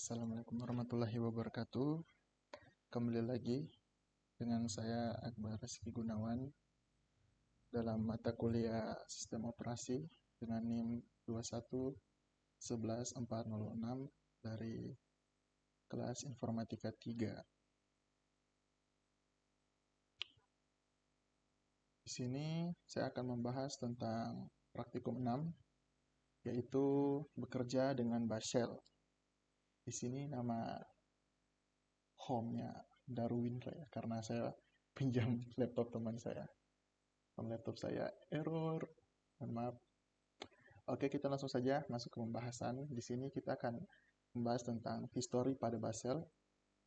Assalamualaikum warahmatullahi wabarakatuh. Kembali lagi dengan saya Akbar Rizky Gunawan dalam mata kuliah Sistem Operasi dengan NIM 2111406 dari kelas Informatika 3. Di sini saya akan membahas tentang praktikum 6, yaitu bekerja dengan bash shell. Di sini nama home-nya Darwin ya, karena saya pinjam laptop teman saya. Laptop saya error, mohon maaf. Oke, kita langsung saja masuk ke pembahasan. Di sini kita akan membahas tentang histori pada bash shell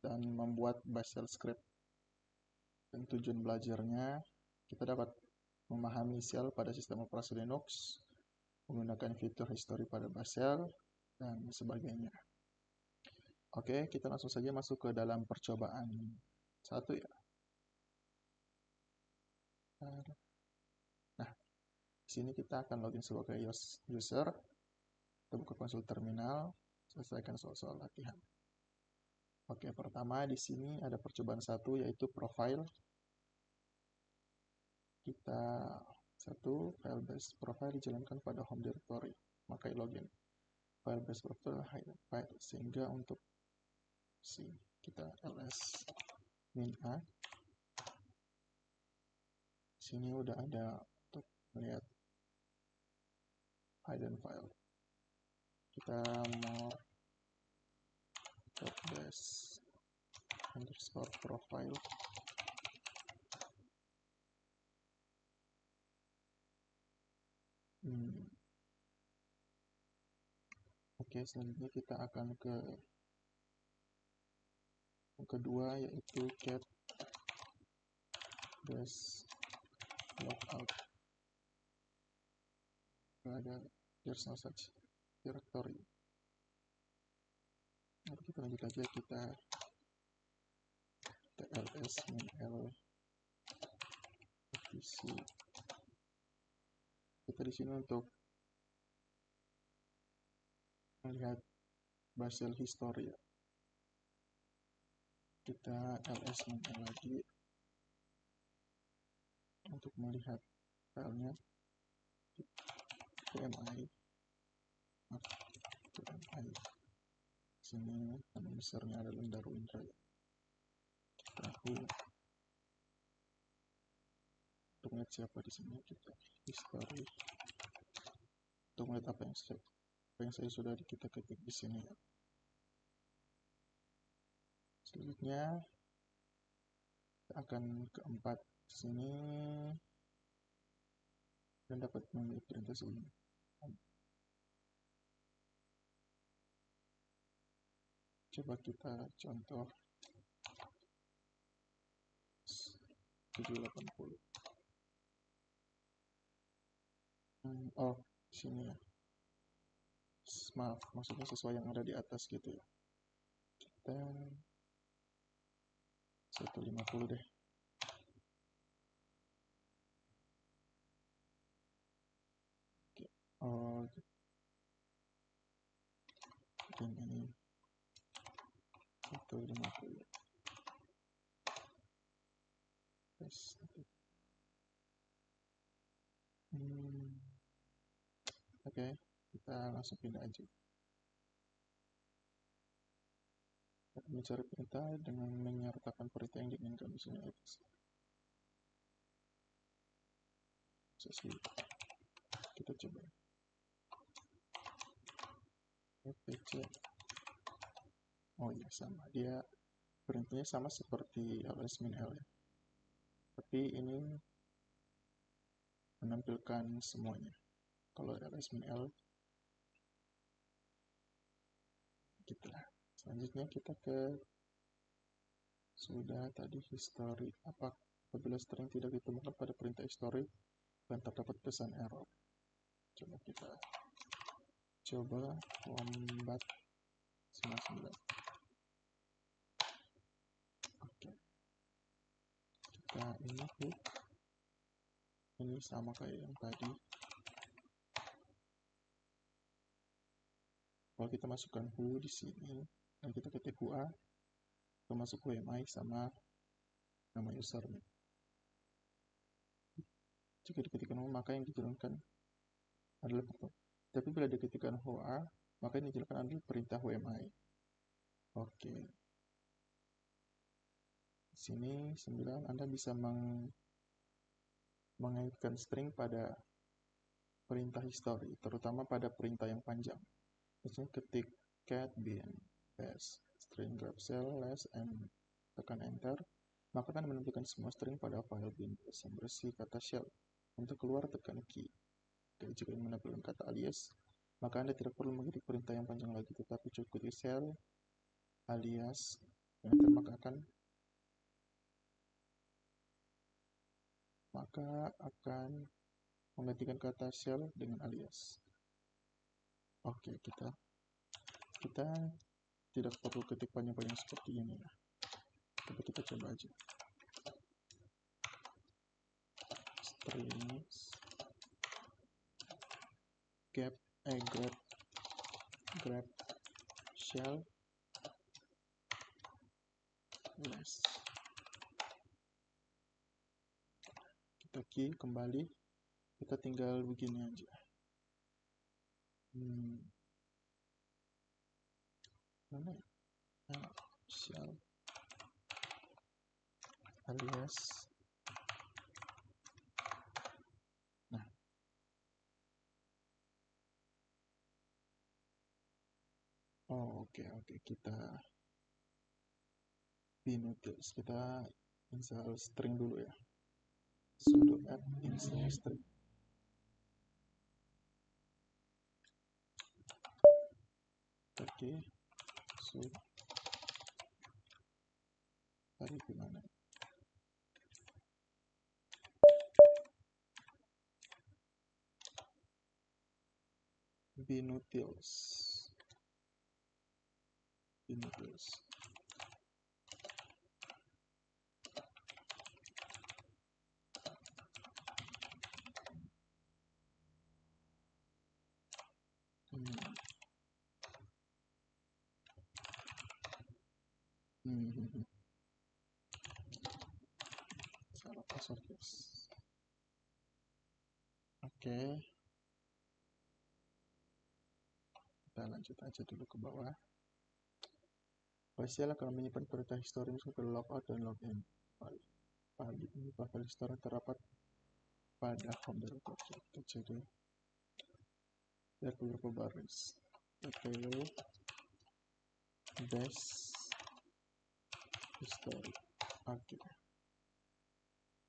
dan membuat bash shell script. Dan tujuan belajarnya, kita dapat memahami shell pada sistem operasi Linux, menggunakan fitur histori pada bash shell, dan sebagainya. Oke, kita langsung saja masuk ke dalam percobaan 1 ya. Nah, di sini kita akan login sebagai user. Kita buka konsol terminal, selesaikan soal-soal latihan. Oke, pertama di sini ada percobaan 1 yaitu profile. Kita file base profile dijalankan pada home directory, maka login. File base profile file, sehingga untuk kita ls min a. Sini udah ada untuk melihat hidden file. Kita mau base underscore profile. Oke, selanjutnya kita akan ke yang kedua, yaitu get base logout. Ada there's no such directory. Lalu kita lanjut aja, kita ls min l etc. Kita di sini untuk melihat bash shell history ya. Kita ls min l lagi untuk melihat filenya. tmi sini nama besarnya adalah Darwin Raya. Untuk melihat siapa di sini, kita history untuk melihat apa yang saya sudah kita ketik di sini ya. Selanjutnya kita akan keempat sini dan dapat memilih perintah sebelumnya. Coba kita contoh 780. Oh, sini ya. Maaf, maksudnya sesuai yang ada di atas gitu ya. Kita 150 deh. Oke. Oh, dan ini 150. Oke, kita langsung pindah aja. Kita mencari perintah dengan menyertakan perintah yang diinginkan di sini atas. Kita coba fpc. Oh iya, sama, dia perintahnya sama seperti ls min l ya, tapi ini menampilkan semuanya. Kalau ls min l gitulah. Selanjutnya kita ke sudah tadi history. Apabila string tidak ditemukan pada perintah history dan terdapat pesan error. Coba kita wombat 99. Oke. Kita ini sama kayak yang tadi. Kalau kita masukkan who di sini, dan kita ketik UA, termasuk UMI sama nama usernya. Jika diketikkan UA, maka yang dijalankan adalah perintah. Tapi bila diketikkan HOA, maka yang dijalankan adalah perintah UMI. Oke. Di sini 9 Anda bisa mengaitkan string pada perintah history, terutama pada perintah yang panjang. Misalnya ketik cat bin paste string grab cell less and tekan enter, maka akan menentukan semua string pada file bin yang berisi kata shell. Untuk keluar tekan key. Dan jika ingin menampilkan kata alias, maka Anda tidak perlu mengetik perintah yang panjang lagi, tetapi cukup ketik shell alias dan enter, maka akan menggantikan kata shell dengan alias. Oke, kita tidak perlu ketik panjang-panjang seperti ini ya. Tapi kita coba aja. Strings grab shell less. Kita key kembali, kita tinggal begini aja. Mana ya? Shell alias. Nah, oke, kita binutils, kita install string dulu ya. Sudo apt install string. Oke, sudo. Tadi gimana? Binutils. Salah password guys. Oke. Kita lanjut aja dulu ke bawah. Shell akan menyimpan perintah histori ke logout dan login. File histori terdapat pada home directory. Kita cek dulu. Lihat beberapa baris. Detail base history. Oke.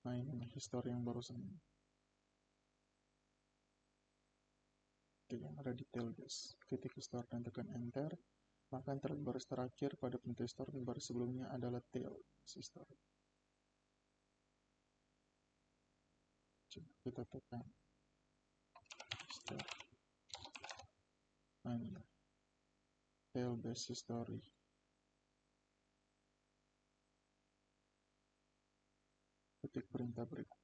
Nah, ini history yang barusan. Oke, yang ada detail base. Ketik history dan tekan enter, maka baris terakhir pada perintah history dan baris sebelumnya adalah tail history. Coba kita tekan history. Nah, ini tail base history. Ketik perintah berikut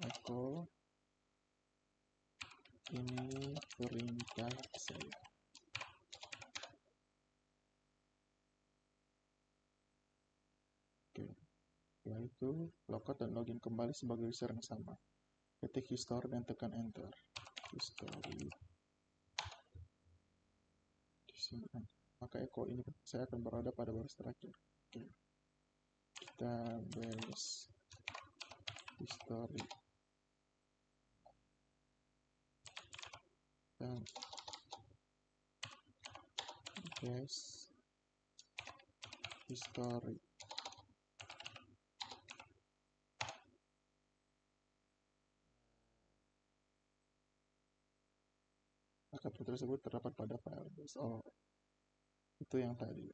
echo ini perintah saya. Oke, setelah itu logout dan login kembali sebagai user yang sama. Ketik history dan tekan enter. History disimpan. Maka echo ini saya akan berada pada baris terakhir. Oke, kita base history dan base history. Maka tersebut terdapat pada file base. Oh, itu yang tadi.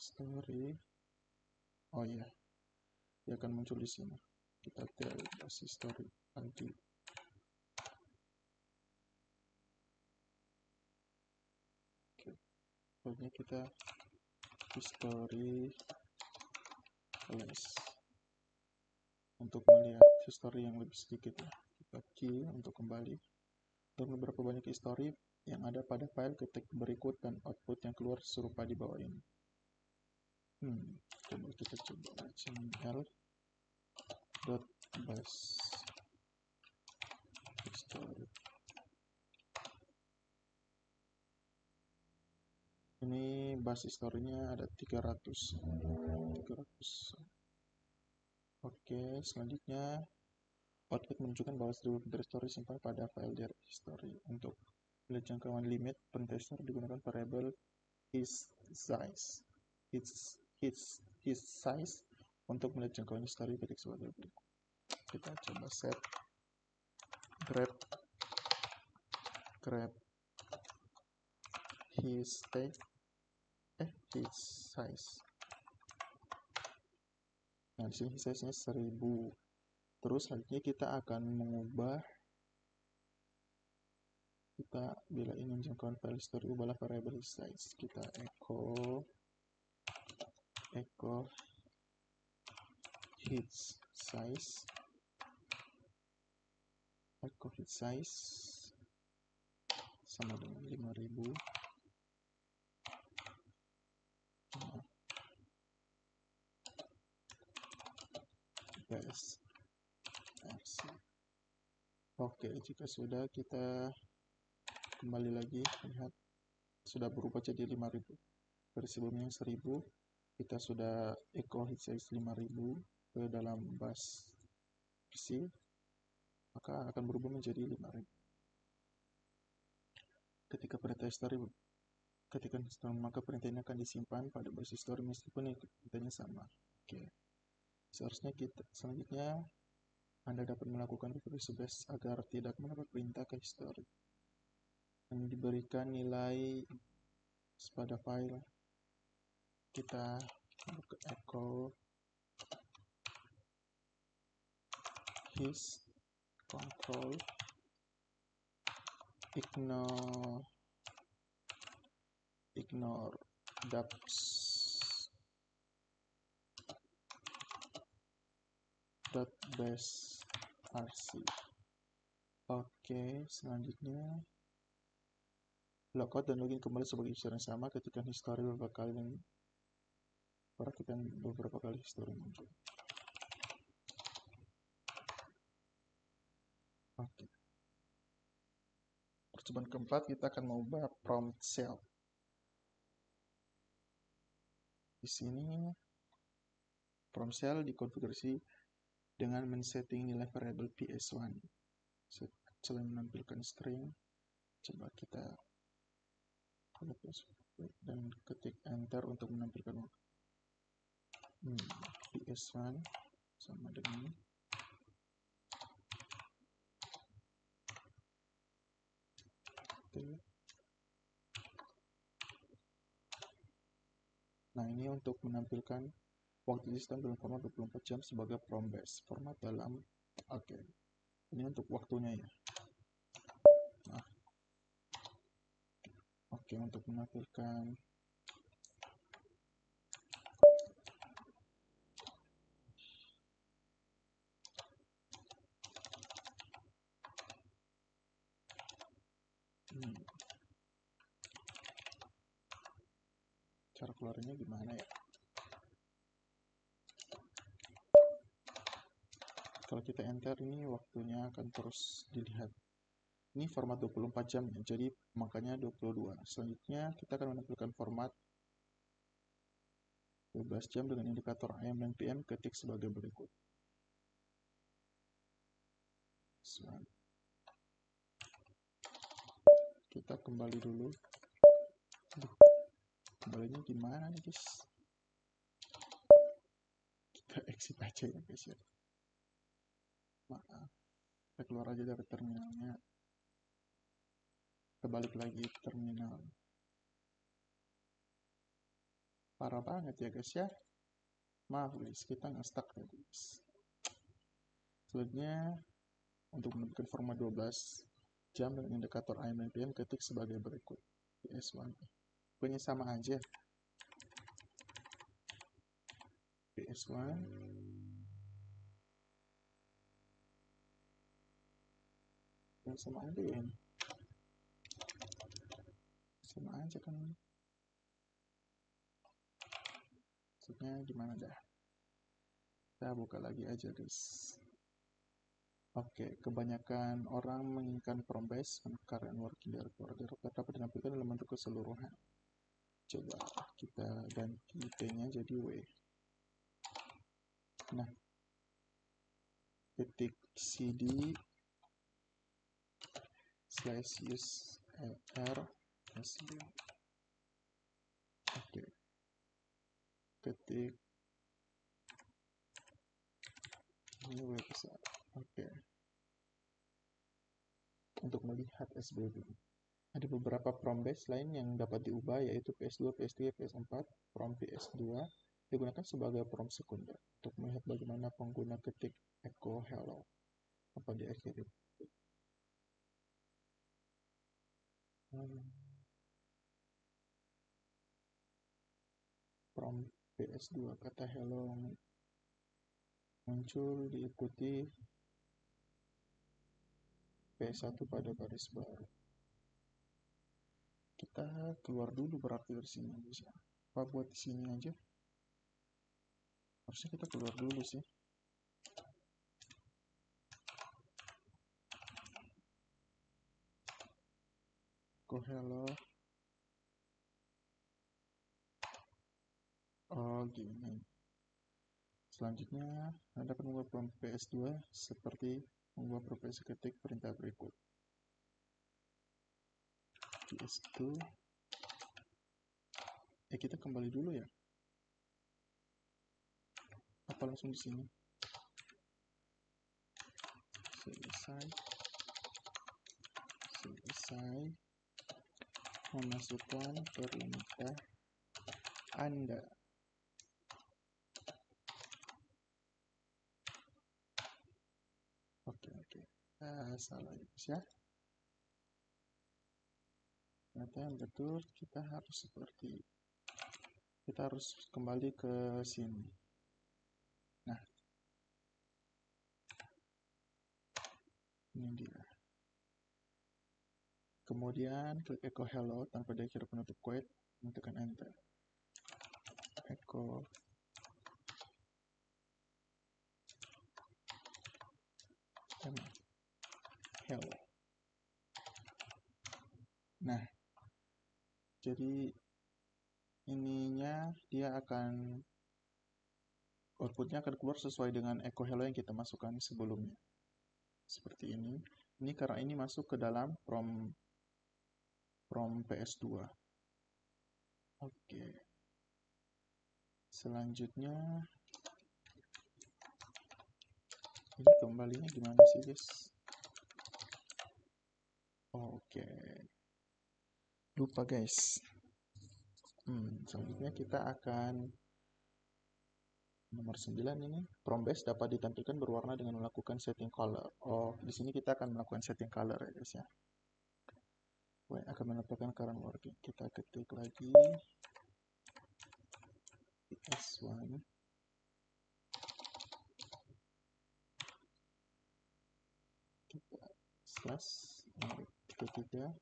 Story. Oh iya, dia akan muncul di sini. Kita cari history nanti. Oke, pokoknya kita history less untuk melihat history yang lebih sedikit ya. Kita key untuk kembali. Dan beberapa banyak history yang ada pada file ketik berikut dan output yang keluar serupa di bawah ini. Coba kita coba html.bus history. Ini bus history-nya ada 300. Oke, selanjutnya output menunjukkan bahwa 1000 pinter history simpan pada file dir history. Untuk melihat jangkauan limit, pentester digunakan variabel his size untuk melihat jangkauan history ketik sebagai berikut. Kita coba set grab his size. Nah, di sini his size-nya 1000. Terus selanjutnya kita akan mengubah, bila ingin jangkauan file history, ubahlah variable his size. Kita echo his size sama dengan 5000 base RC. Oke, jika sudah, kita kembali lagi lihat sudah berubah jadi 5000. Dari sebelumnya 1000, kita sudah echo hit size 5000 ke dalam bus RC, maka akan berubah menjadi 5000. Ketika perintah history maka perintah ini akan disimpan pada bus history meskipun perintahnya sama. Oke. Selanjutnya Anda dapat melakukan reverse base agar tidak mendapat perintah ke history. Dan diberikan nilai pada file. Kita ke echo his control ignore base RC. Oke, selanjutnya logout dan login kembali sebagai user yang sama ketika history beberapa kali history muncul. Oke. Percobaan keempat, kita akan mengubah prompt cell. Di sini prompt cell dikonfigurasi dengan men-setting nilai variabel ps1. Selain menampilkan string, coba kita dan ketik enter untuk menampilkan ps1 sama dengan Nah, ini untuk menampilkan waktu sistem dalam format 24 jam sebagai prompt base format dalam. Oke. Ini untuk waktunya ya. Nah. Oke, untuk menampilkan cara keluarnya gimana ya? Kalau kita enter, ini waktunya akan terus dilihat. Ini format 24 jam ya, jadi makanya 22. Selanjutnya kita akan menampilkan format 12 jam dengan indikator AM dan PM ketik sebagai berikut. Kita kembali dulu. Kembalinya gimana nih guys? Kita exit aja ya guys ya. Maaf, kita keluar aja dari terminalnya. Kita balik lagi ke terminal. Parah banget ya guys ya. Maaf guys, kita nggak stuck ya guys. Selanjutnya untuk menentukan format 12 jam dengan indikator AM dan PM ketik sebagai berikut. PS1. Pokoknya sama aja. PS1 yang sama aja ya. Sama aja kan. Maksudnya gimana dah. Kita buka lagi aja guys. Oke, kebanyakan orang menginginkan from base current working directory dapat ditampilkan dalam bentuk keseluruhan. Coba kita ganti P-nya jadi W. Nah, ketik cd /use r sd. Oke, ketik ini W besar. Oke, untuk melihat SBB ada beberapa from base lain yang dapat diubah, yaitu PS2, PS3, PS4. From PS2 digunakan sebagai from sekunder untuk melihat bagaimana pengguna ketik echo hello apa diakhiri. From PS2 kata hello muncul diikuti PS1 pada baris baru. Kita keluar dulu berarti dari sini bisa. Apa buat di sini aja? Harusnya kita keluar dulu sih. Go hello. Oh gini. Selanjutnya Anda akan membuat from PS2 seperti membuat profesi ketik perintah berikut. PS2. Kita kembali dulu ya. Apa langsung di sini? Selesai memasukkan perintah Anda. Oke. Salah ya. Ternyata yang betul kita harus kembali ke sini. Nah, ini dia. Kemudian klik echo hello tanpa diakhiri penutup quote, tekan enter. Echo hello. Nah, jadi ininya dia akan outputnya akan keluar sesuai dengan echo hello yang kita masukkan sebelumnya. Seperti ini. Ini karena ini masuk ke dalam from PS2. Oke. Selanjutnya ini kembalinya gimana sih guys? Oke. Lupa guys. Selanjutnya kita akan nomor 9 ini. From base dapat ditampilkan berwarna dengan melakukan setting color. Di sini kita akan melakukan setting color ya guys ya. Akan menetapkan current working. Kita ketik lagi PS1. Kita slash 3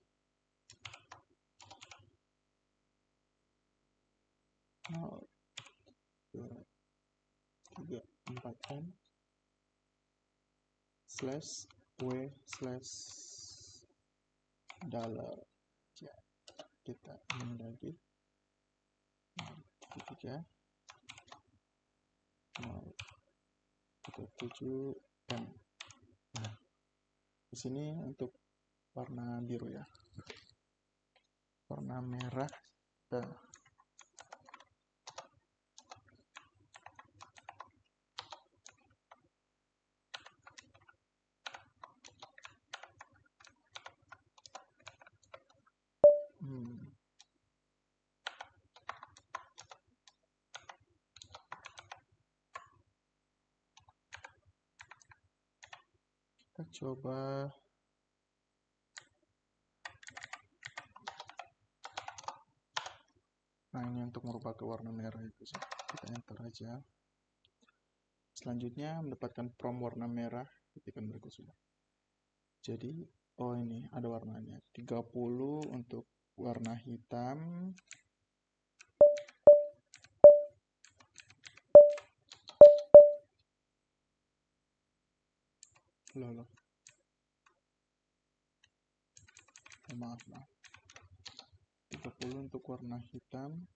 4M /W/$ ya, kita ini lagi 3 7M. Nah, di sini untuk warna biru ya, warna merah dan kita coba ini untuk merubah ke warna merah itu sih. Kita enter aja. Selanjutnya mendapatkan from warna merah, ketikkan berikut sudah. Jadi ini ada warnanya 30 untuk warna hitam. Loh. Maaf. 30 untuk warna hitam.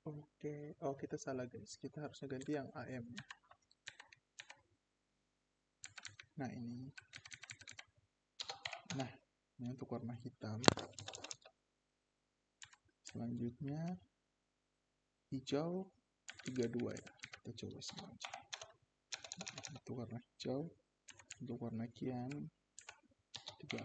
Oke. Oh, kita salah guys. Kita harusnya ganti yang AM. Nah, ini. Nah, ini untuk warna hitam. Selanjutnya hijau 32 ya. Kita coba sama aja. Untuk warna hijau. Untuk warna kian 36.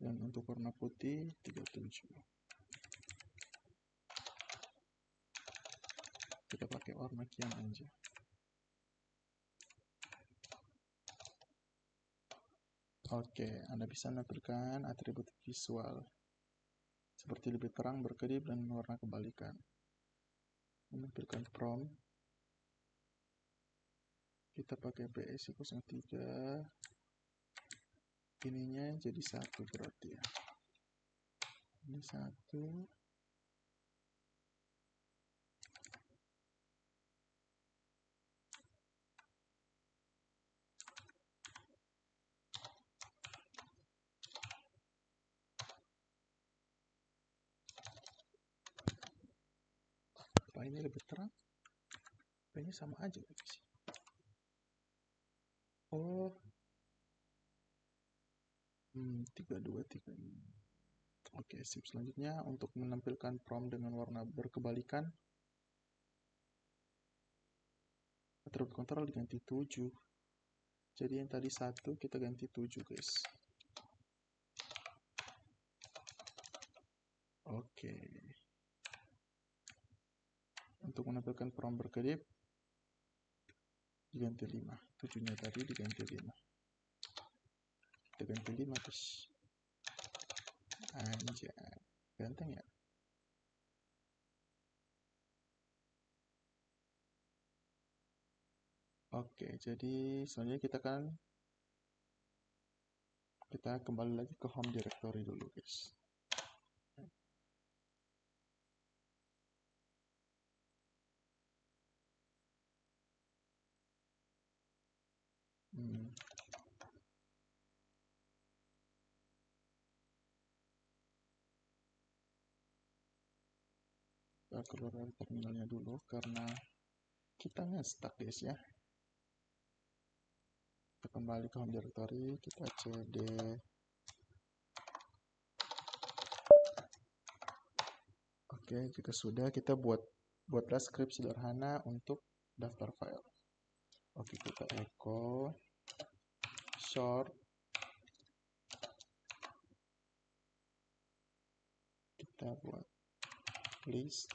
Dan untuk warna putih 37. Kita pakai warna kian aja. Oke, Anda bisa menampilkan atribut visual seperti lebih terang, berkedip, dan warna kebalikan. Menampilkan prompt. Kita pakai PSI03. Ininya jadi 1 berarti ya. Ini 1. Apa ini lebih terang? Ini sama aja guys. Oh. 32. Oke, sip. Selanjutnya untuk menampilkan prompt dengan warna berkebalikan, atribut kontrol diganti 7. Jadi yang tadi 1 kita ganti 7 guys. Oke. Untuk menampilkan prompt berkedip diganti 5. 7-nya tadi diganti 5. Kita ganti 5 guys. Anjay. Ganteng ya. Oke, jadi selanjutnya kita kembali lagi ke home directory dulu guys. Kita keluar dari terminalnya dulu karena kita nge-stuck guys ya. Kita kembali ke home directory, kita cd oke. Jika sudah, kita buatlah script sederhana untuk daftar file. Oke, kita echo short, kita buat list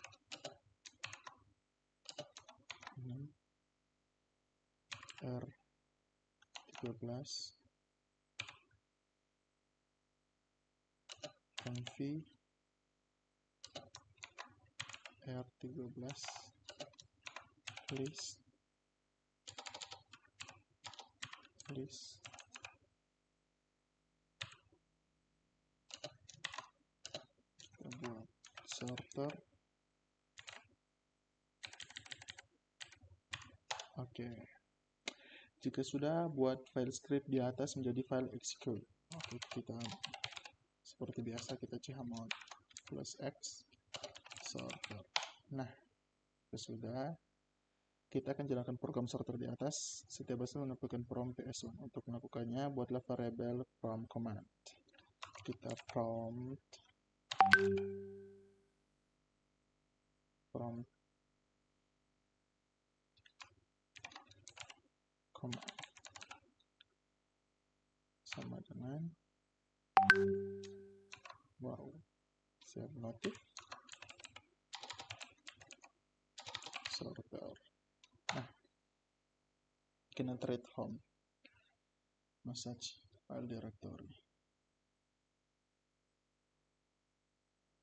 R13 conv R13 list kita buat sorter. Oke. Jika sudah, buat file script di atas menjadi file execute. Oke, kita seperti biasa kita chmod +x sorter. Nah, sudah, kita akan jalankan program sorter di atas. Setiap bahasa menampilkan prompt ps1. Untuk melakukannya, buatlah variable prompt command. Kita prompt command sama dengan save notif sorter. Nah, kita treat home message file directory.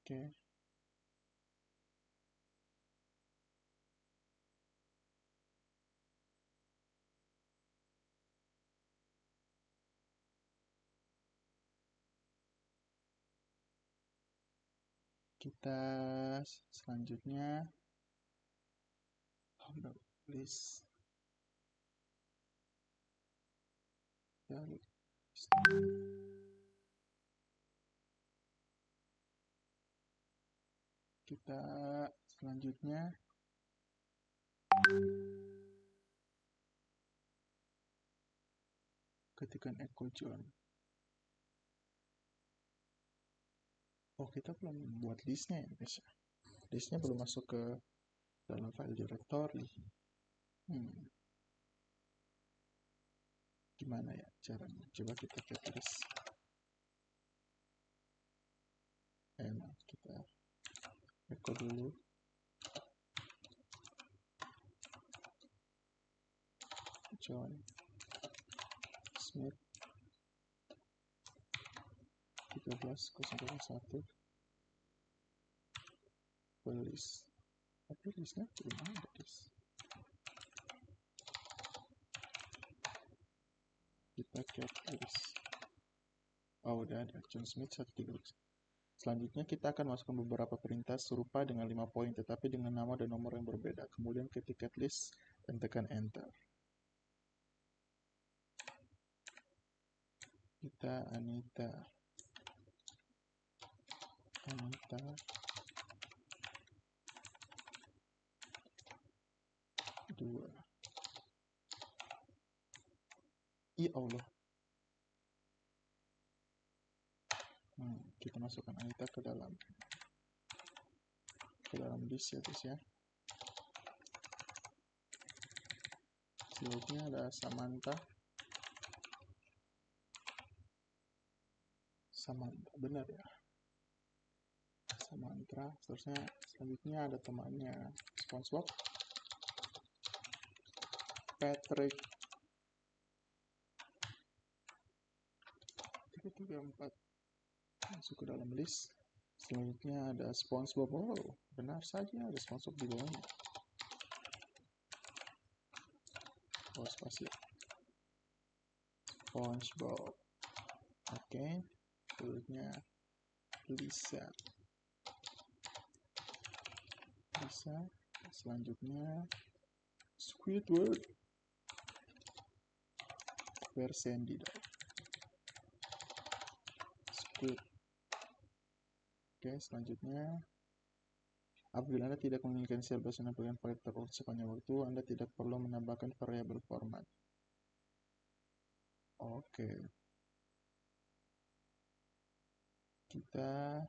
Oke. Kita selanjutnya list kita selanjutnya ketikkan echo John. Oh, kita belum buat listnya ya guys. Listnya belum masuk ke dalam file directory. Gimana ya caranya? Coba kita cat list. Kita echo dulu. John Smith 13.001 list. Tapi listnya belum ada guys. Kita cat list. Oh, udah ada John Smith 113. Selanjutnya kita akan masukkan beberapa perintah serupa dengan 5 poin tetapi dengan nama dan nomor yang berbeda. Kemudian ketik cat list dan tekan enter. Kita Anita 2. Ya Allah. Kita masukkan Anita ke dalam list ya guys ya. Selanjutnya ada Samantha, benar ya, Samantha. Selanjutnya ada temannya SpongeBob, Patrick 334 masuk ke dalam list. Selanjutnya ada SpongeBob. Oh, benar saja ada SpongeBob di bawahnya. Oh, spasi. SpongeBob. Oke. Selanjutnya Lisa. Selanjutnya Squidward. Where's Sandy? Squid. Oke, selanjutnya apabila Anda tidak menginginkan sel bahasa menambahkan file terurut sepanjang waktu, Anda tidak perlu menambahkan variabel format. Oke. Kita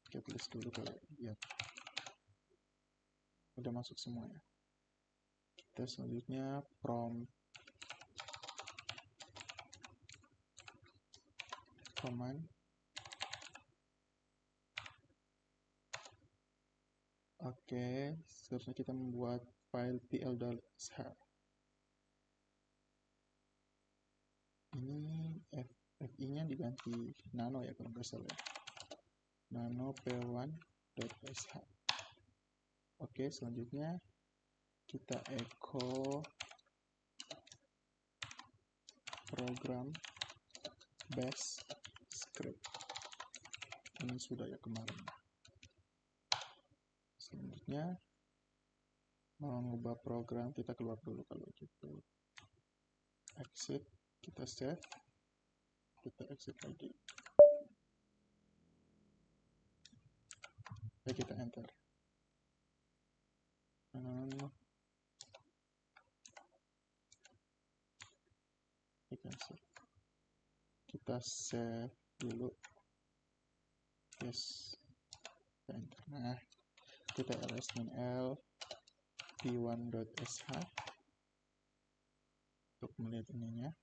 cat list dulu kali ya. Udah masuk semua ya. Kita selanjutnya prompt command. Oke, seterusnya kita membuat file pl.sh. Ini fi-nya diganti nano ya kalau nggak salah. Nano p1.sh. Oke, selanjutnya kita echo program base script. Ini sudah ya kemarin. Selanjutnya mau mengubah program, kita keluar dulu kalau gitu. Exit, kita save, kita exit lagi. Kita enter. Kita save dulu. Yes. Kita enter. Nah, kita ls-l p1.sh untuk melihat ininya.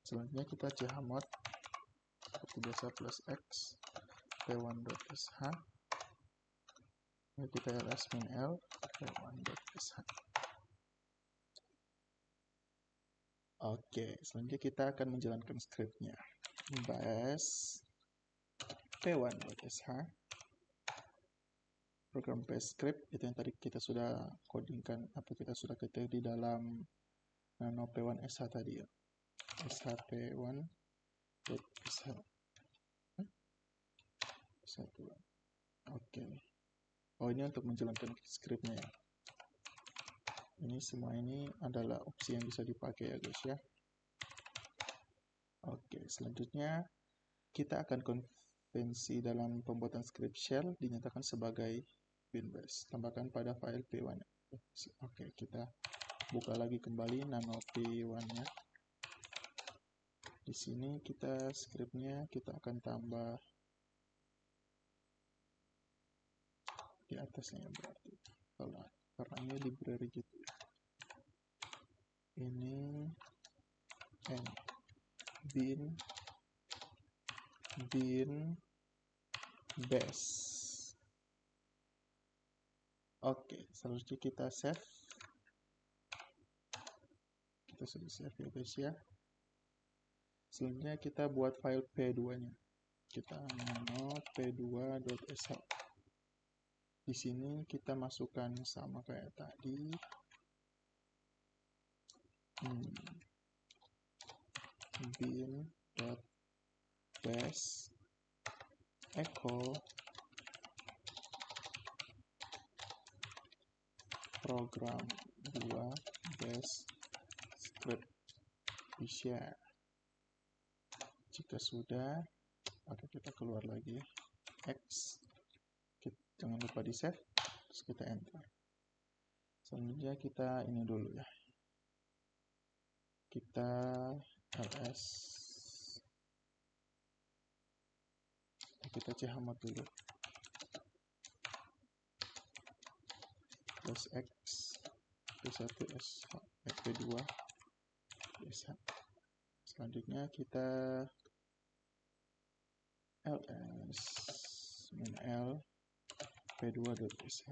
Selanjutnya kita chmod seperti biasa plus x p1.sh. Kita ls-l p1.sh. Oke, selanjutnya kita akan menjalankan scriptnya. Base p1.sh. Program base script itu yang tadi kita sudah codingkan atau kita sudah ketik di dalam nano p1sh tadi ya. shp1.sh. Oke. Oh, ini untuk menjalankan scriptnya ya. Ini semua ini adalah opsi yang bisa dipakai ya guys ya. Oke, selanjutnya kita akan konvensi dalam pembuatan script shell dinyatakan sebagai binbash. Tambahkan pada file p1. Oke, kita buka lagi kembali nano p1-nya. Di sini kita scriptnya kita akan tambah di atasnya ya berarti. Karena ini library gitu ya. Ini bin bash. Oke, selanjutnya kita save. Kita sudah save ya guys ya. Selanjutnya kita buat file p2-nya. Kita nano p2.sh. Di sini kita masukkan sama kayak tadi. bin.bash echo program 2 bash script di share. Jika sudah, oke kita keluar lagi. X. Jangan lupa di save. Terus kita enter. Selanjutnya kita ini dulu ya. Kita ls. Kita chmod dulu. Plus x p1 sh p2 sh. Selanjutnya kita ls -l p2.sh.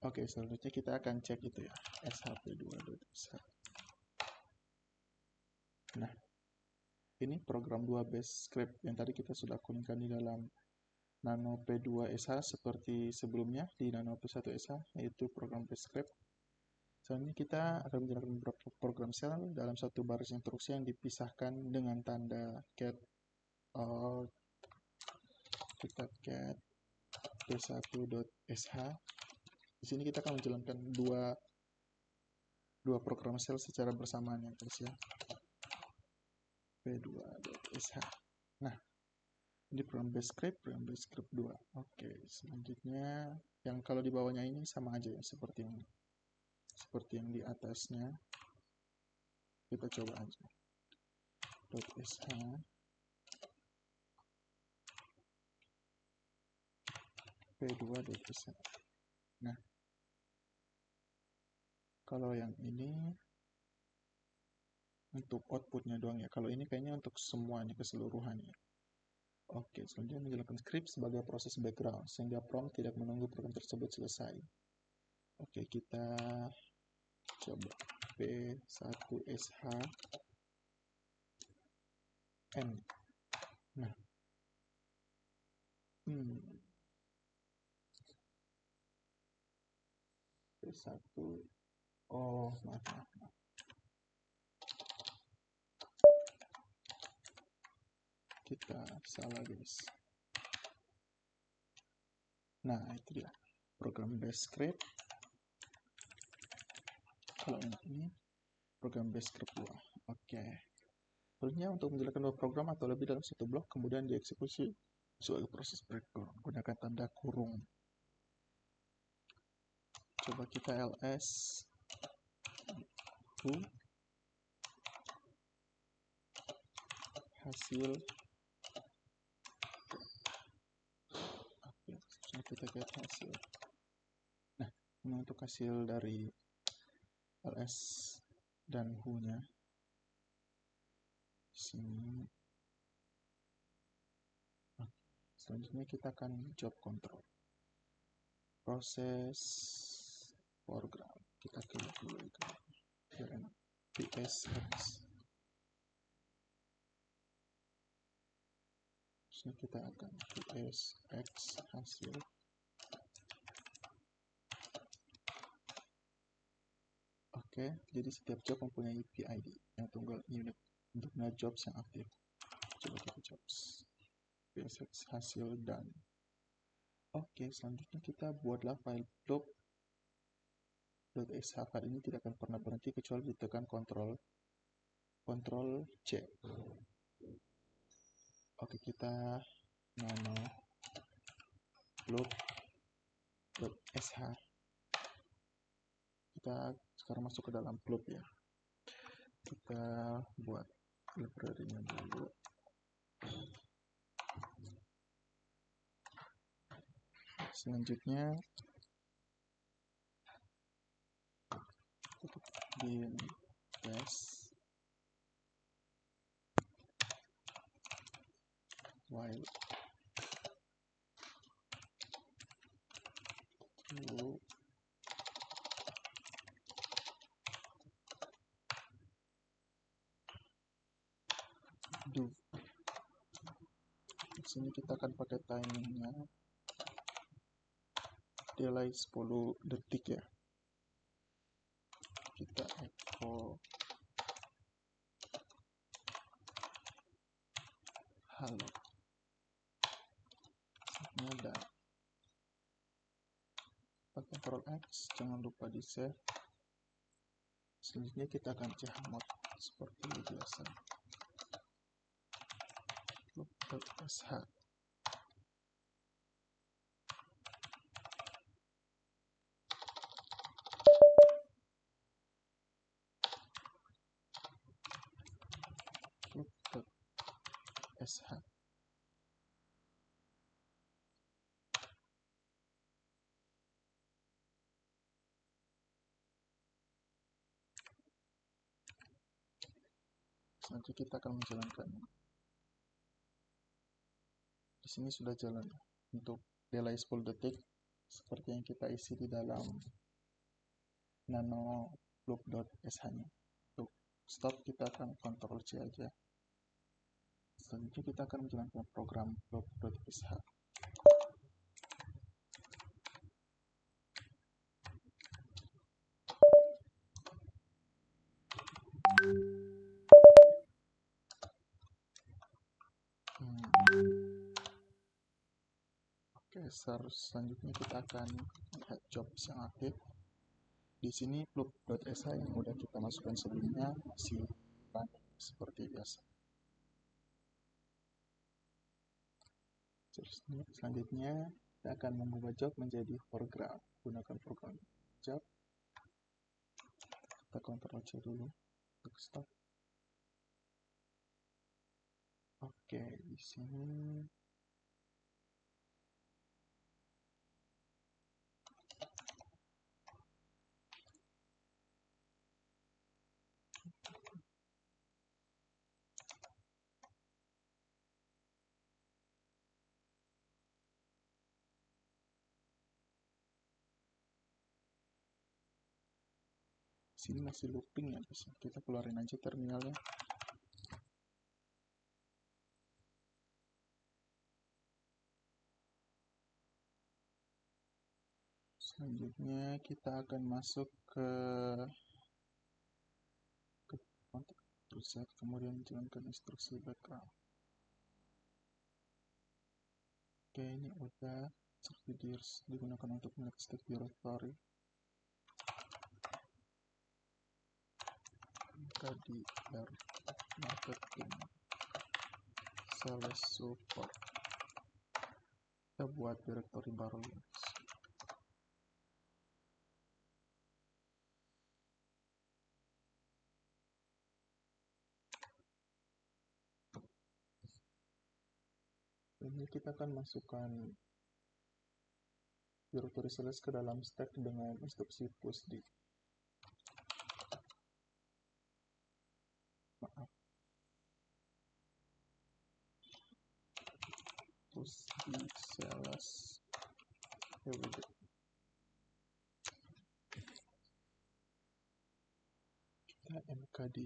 Oke, selanjutnya kita akan cek itu ya, shp2.sh. Nah, ini program 2 bash script yang tadi kita sudah kuningkan di dalam nano p2sh seperti sebelumnya di nano p1sh, yaitu program bash script. Selanjutnya kita akan menjalankan beberapa program shell dalam satu baris instruksi yang dipisahkan dengan tanda cat. Kita cat p1.sh. Di sini kita akan menjalankan dua program shell secara bersamaan ya guys ya. p2.sh. Nah, ini program bash script 2. Oke, selanjutnya yang kalau di bawahnya ini sama aja ya seperti yang di atasnya. Kita coba aja. .sh p2.sh. Nah, kalau yang ini untuk outputnya doang ya. Kalau ini kayaknya untuk semuanya keseluruhannya. Oke, selanjutnya menjalankan script sebagai proses background sehingga prompt tidak menunggu program tersebut selesai. Oke, kita coba p1sh n. Nah, p1 oh maaf. Kita salah guys. Nah, itu dia program bash script. Kalau ini program bash script 2. Oke. Selanjutnya untuk menjalankan dua program atau lebih dalam satu blok kemudian dieksekusi sebagai proses breakdown gunakan tanda kurung. Coba kita ls hasil. Oke, kita get hasil. Nah, ini untuk hasil dari ls dan who-nya. Sini. Selanjutnya kita akan job control. Proses program. Kita klik dulu itu. PSX. Terusnya kita akan PSX hasil. Oke, jadi setiap job mempunyai PID yang tunggal unit. untuk melihat jobs yang aktif. Coba kita jobs, PSX hasil dan oke, selanjutnya kita buatlah file blog.sh. File ini tidak akan pernah berhenti kecuali ditekan Ctrl C. Oke, kita nano blog.sh. Kita sekarang masuk ke dalam blog ya. Kita buat library-nya dulu. Selanjutnya bin test while true do. Di sini kita akan pakai timingnya delay 10 detik ya. Kita echo halo. Ada pakai Ctrl X, jangan lupa di save. Selanjutnya kita akan chmod seperti biasa. Blog.sh. Blog.sh. Nanti kita akan menjalankan. Di sini sudah jalan untuk delay 10 detik seperti yang kita isi di dalam nano blog.sh-nya. Untuk stop kita akan Ctrl C aja. Selanjutnya kita akan menjalankan program blog.sh. Oke, selanjutnya kita akan lihat jobs yang aktif. Di sini blog.sh yang udah kita masukkan sebelumnya masih running seperti biasa. Selanjutnya kita akan mengubah job menjadi foreground. Gunakan foreground job. Kita Ctrl C dulu untuk stop. Oke, di sini masih looping ya, bisa kita keluarin aja terminalnya. Selanjutnya kita akan masuk ke kontak preset, kemudian jalankan instruksi background. Oke, ini udah digunakan untuk melihat stack directory. Tadi marketing sales support. Kita buat directory baru. Ini kita akan masukkan directory sales ke dalam stack dengan instruksi pushd. Pushd sales. Kita mkd.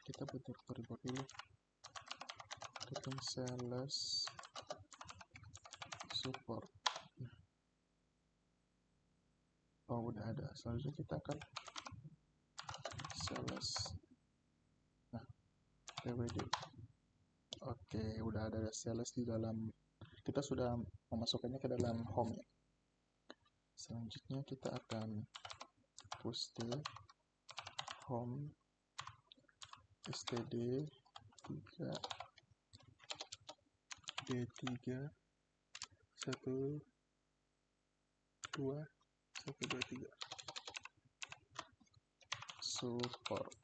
Kita buat directory baru dulu. Marketing sales support. Oh, udah ada. Selanjutnya kita akan sales. Nah, TWD. Oke, udah ada sales di dalam. Kita sudah memasukkannya ke dalam home ya. Selanjutnya kita akan push home std 3 d3 1 2 1 2 3 support.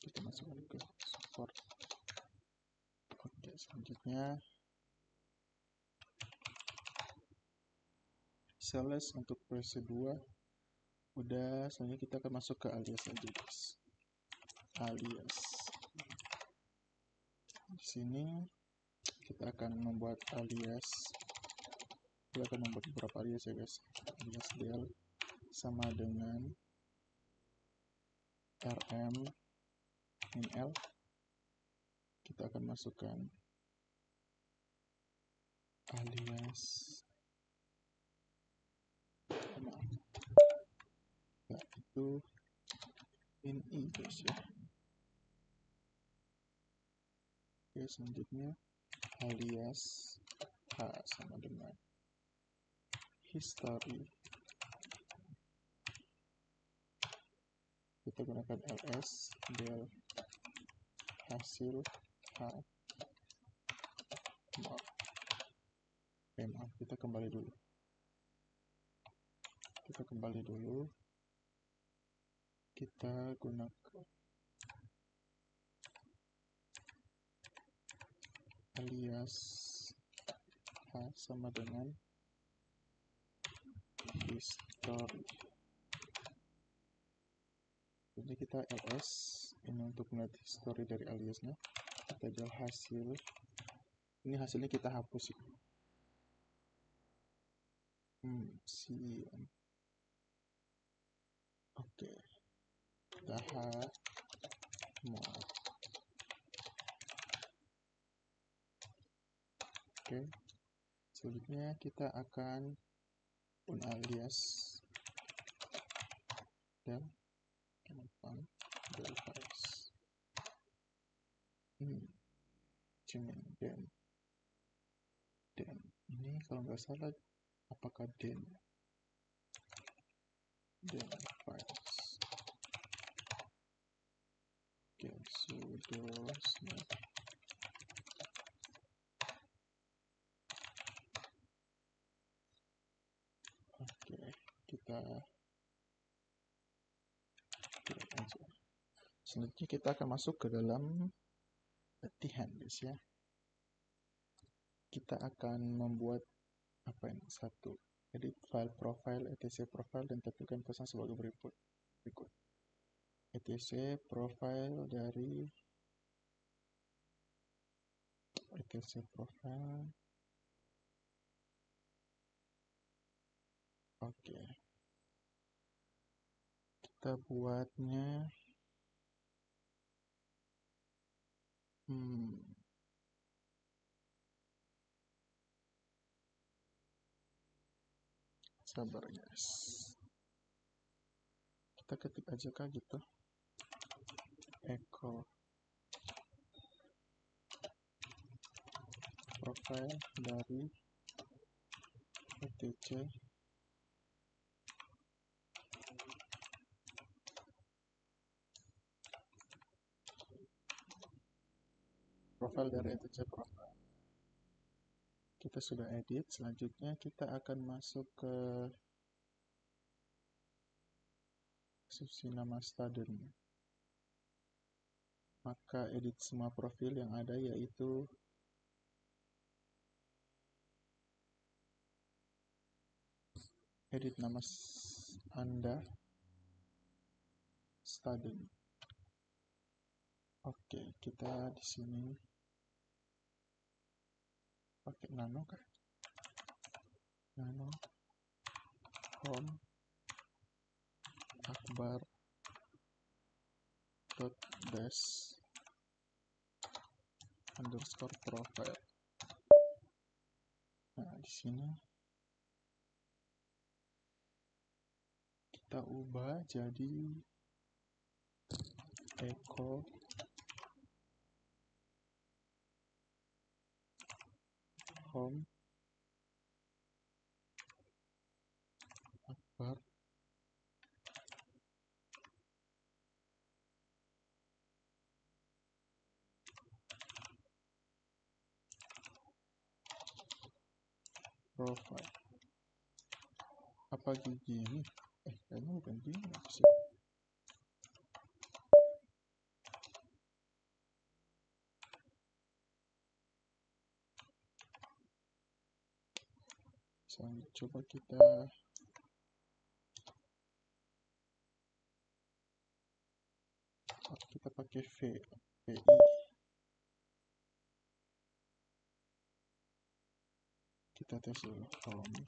Kita masukkan ke support. Oke, selanjutnya sales untuk versi 2 udah. Selanjutnya kita akan masuk ke alias aja guys. Alias di sini kita akan membuat alias. Kita akan membuat beberapa alias ya guys. Alias del sama dengan rm min l. Kita akan masukkan alias itu ini guys ya. Oke, selanjutnya alias h sama dengan history. Kita gunakan ls del hasil h. Maaf, kita kembali dulu. Kita gunakan alias h sama dengan history. Jadi kita ls ini untuk melihat history dari aliasnya. Kita jual hasil. Ini hasilnya kita hapus ya. Oke. Kita mod. Oke. Selanjutnya kita akan alias dan device. Den ini kalau nggak salah apakah den device. Oke, sudo snap. Oke, kita aja. Selanjutnya kita akan masuk ke dalam latihan guys ya. Kita akan membuat apa ini? Satu, edit file profile etc profile dan tampilkan pesan sebagai berikut. etc profile dari etc profile. Oke. Kita buatnya sabar guys. Kita ketik aja kah gitu. Echo profile dari etc profile dari etc profile. Kita sudah edit. Selanjutnya kita akan masuk ke subsi nama student. Maka edit semua profil yang ada, yaitu edit nama Anda student. Oke, kita di sini pakai nano kan? Nano home akbar dot dash underscore profile. Nah, di sini kita ubah jadi echo home akbar profile. Apa gini? Kayaknya bukan gini sih. Coba kita pakai VI. Kita tes dulu home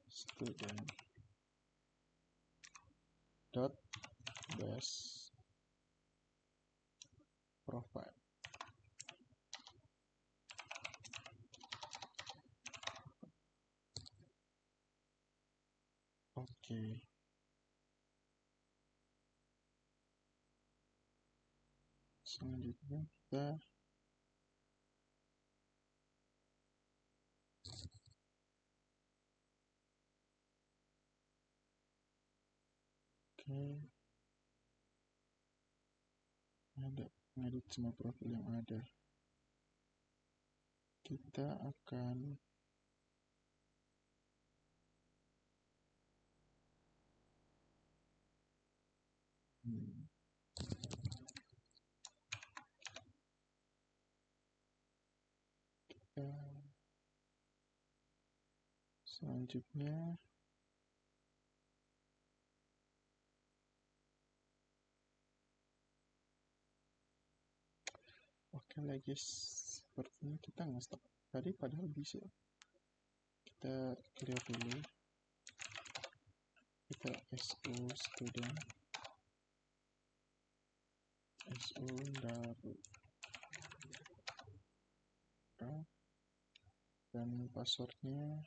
student dot dash profile. Oke. Selanjutnya kita ada edit semua profil yang ada. Kita akan selanjutnya oke lagi sepertinya kita nge-stop tadi padahal bisa. Kita clear dulu, kita student daru dan passwordnya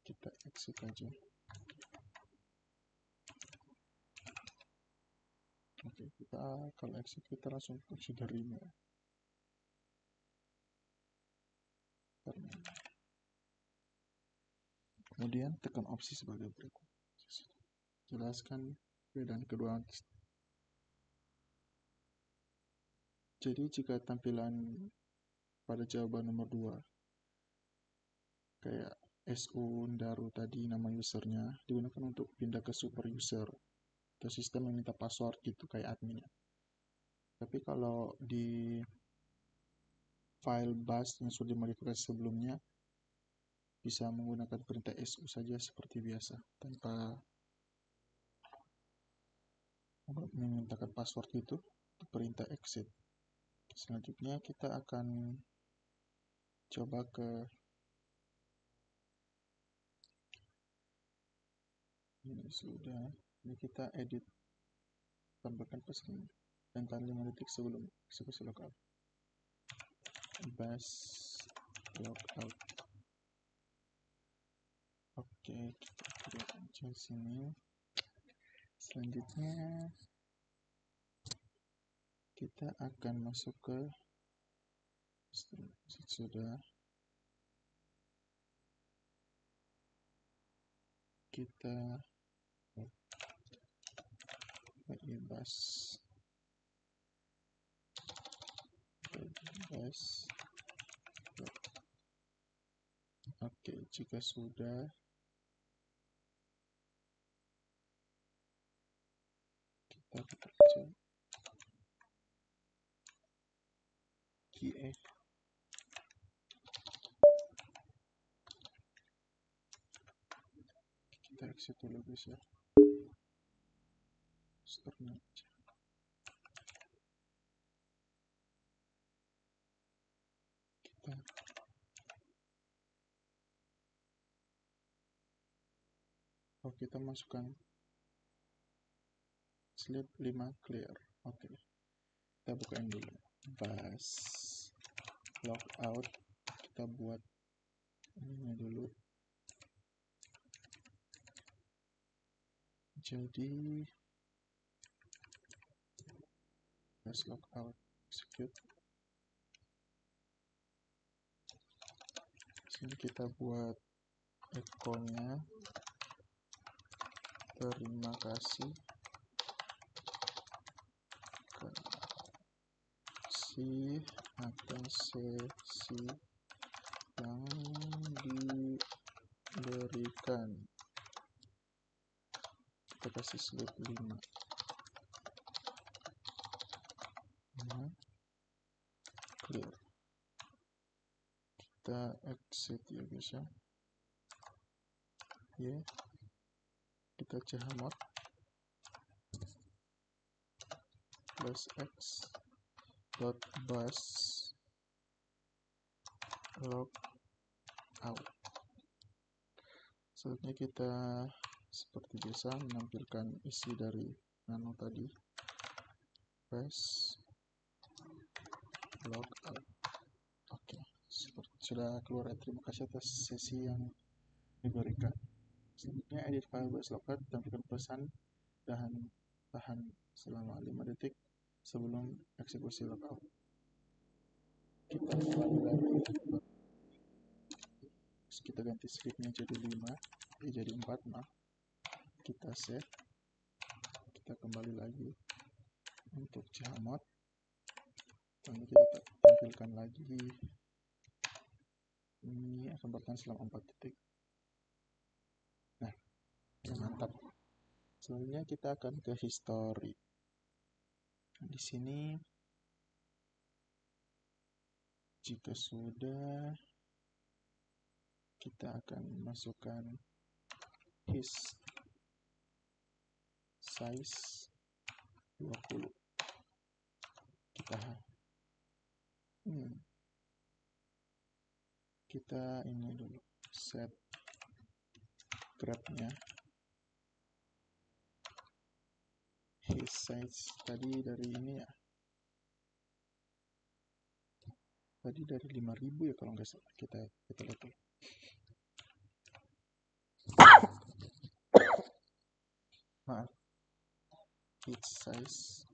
kita exit aja. Oke, kita kalau exit kita langsung considernya. Kemudian tekan opsi sebagai berikut. Jelaskan perbedaan kedua. Jadi jika tampilan pada jawaban nomor 2 kayak Daru tadi nama usernya digunakan untuk pindah ke super user atau sistem yang minta password gitu kayak admin. Tapi kalau di file bash yang sudah dimodifikasi sebelumnya bisa menggunakan perintah su saja seperti biasa tanpa memintakan password itu untuk perintah exit. Selanjutnya kita akan coba ke ini sudah, ini kita edit, tambahkan pesan dan 5 detik sebelum eksekusi lokal. Bash logout. Oke, kita lihat aja sini. Selanjutnya kita akan masuk ke sudah kita bebas oke, jika sudah kita kerja QA kita exit dulu guys ya. Startnya aja. Kita masukkan sleep 5 clear. Oke, kita bukain dulu bus logout. Kita buat ini dulu. Jadi bus logout execute. Sini kita buat echo-nya terima kasih atas sesi yang diberikan. Kita kasih sleep 5. Clear. Kita exit ya guys ya. Kita chmod +x .bus logout. Selanjutnya kita seperti biasa menampilkan isi dari nano tadi. Bus logout. Oke, sudah keluar. Terima kasih atas sesi yang diberikan. Selanjutnya edit file bus logout, tampilkan pesan tahan selama 5 detik sebelum eksekusi logout. Kita ganti sleepnya jadi 5, jadi 4, maaf. Kita save. Kita kembali lagi untuk chmod. Lalu kita tampilkan lagi ini akan bertahan selama 4 detik. Nah, mantap. Selanjutnya kita akan ke history. Di sini jika sudah, kita akan masukkan his size 20. Kita ini dulu set grabnya. His size tadi dari ini ya. Tadi dari 5.000 ya kalau nggak salah. Kita lihat dulu. Maaf. His size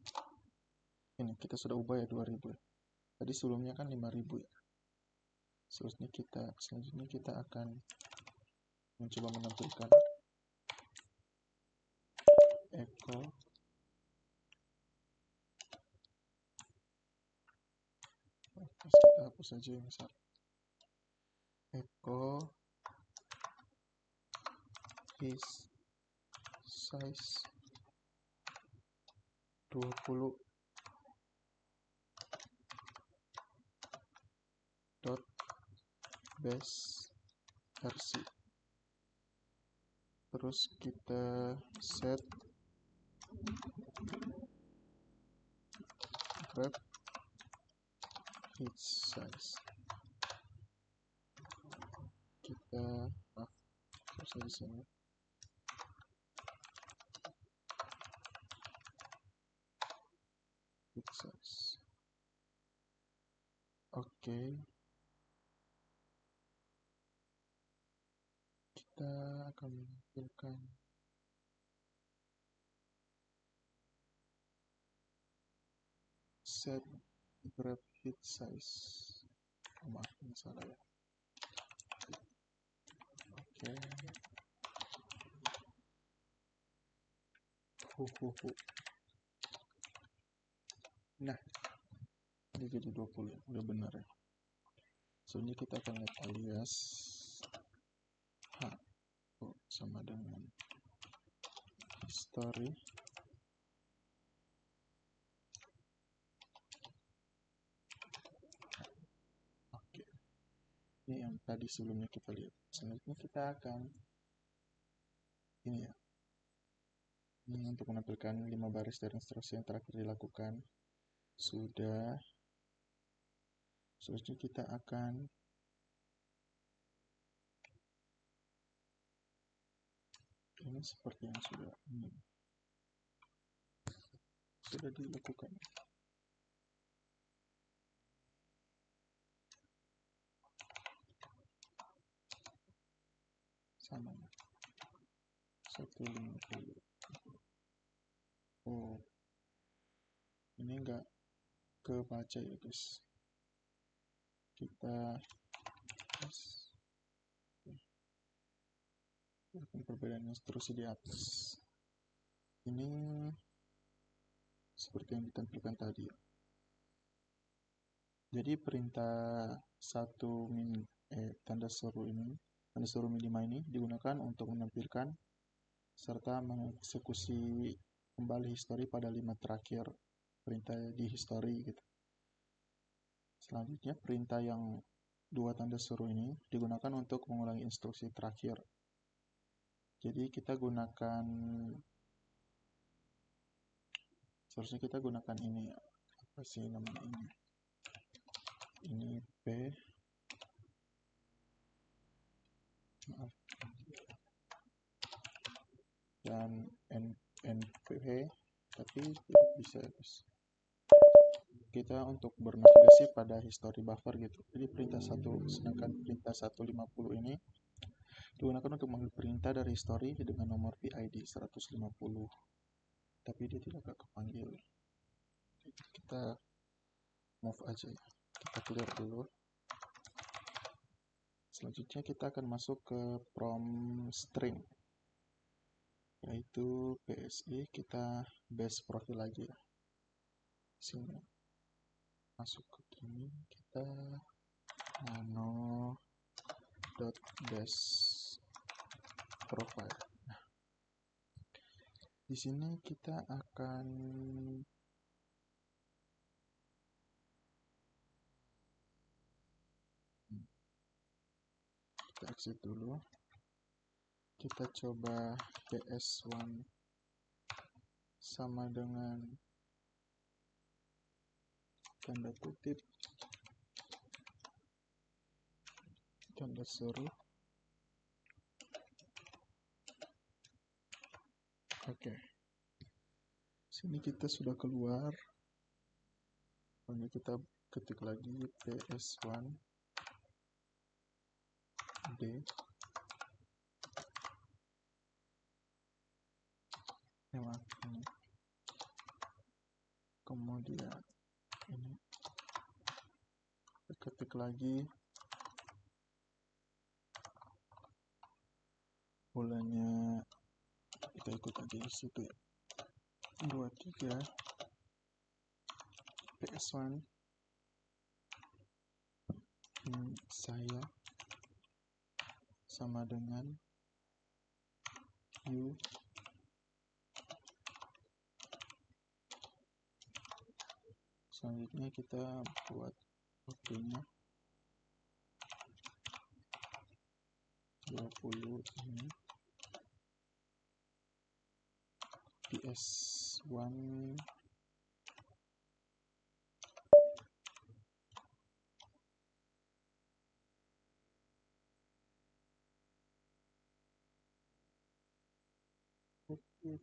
ini kita sudah ubah ya 2.000 ya. Tadi sebelumnya kan 5.000 ya. Selanjutnya kita akan mencoba menampilkan echo kita hapus saja yang salah. Echo his size 20 base versi. Terus kita set grab his size. Kita terus di sini. His size. Oke. Kita akan menampilkan set grab hit size. Maaf, ini salah ya. Oke. Nah, ini jadi 20 ya, udah benar ya. Soalnya kita akan lihat alias sama dengan history. Oke. Ini yang tadi sebelumnya kita lihat. Selanjutnya kita akan ini ya. Ini untuk menampilkan 5 baris dari instruksi yang terakhir dilakukan. Sudah. Selanjutnya kita akan ini seperti yang sudah ini. sudah dilakukan. Sama 150. Oh, ini enggak kebaca ya guys. Kita perbedaan instruksi di atas. Ini seperti yang ditampilkan tadi. Jadi perintah tanda seru minima ini digunakan untuk menampilkan serta mengeksekusi kembali histori pada 5 terakhir perintah di histori gitu. Selanjutnya perintah yang 2 tanda seru ini digunakan untuk mengulangi instruksi terakhir. Jadi seharusnya kita gunakan ini, apa sih namanya ini P, maaf, dan NP, tapi tidak bisa guys. Kita untuk bernavigasi pada history buffer gitu. Jadi perintah 1, sedangkan perintah 150 ini digunakan untuk mengambil perintah dari history dengan nomor PID 150. Tapi dia tidak kepanggil. Kita move aja ya. Kita clear dulu. Selanjutnya kita akan masuk ke prom string, yaitu PSI. Kita base profile aja ya. Sini masuk ke sini, kita nano.base profile. Nah, di sini kita akan exit dulu. Kita coba ps1 sama dengan tanda kutip tanda seru. Oke. Sini kita sudah keluar. Lalu kita ketik lagi ps1 d. Kemudian ini ketik lagi bulannya, kita ikut aja di situ ya, 23 ps1 saya sama dengan u. Selanjutnya kita buat waktunya 20 ini PS1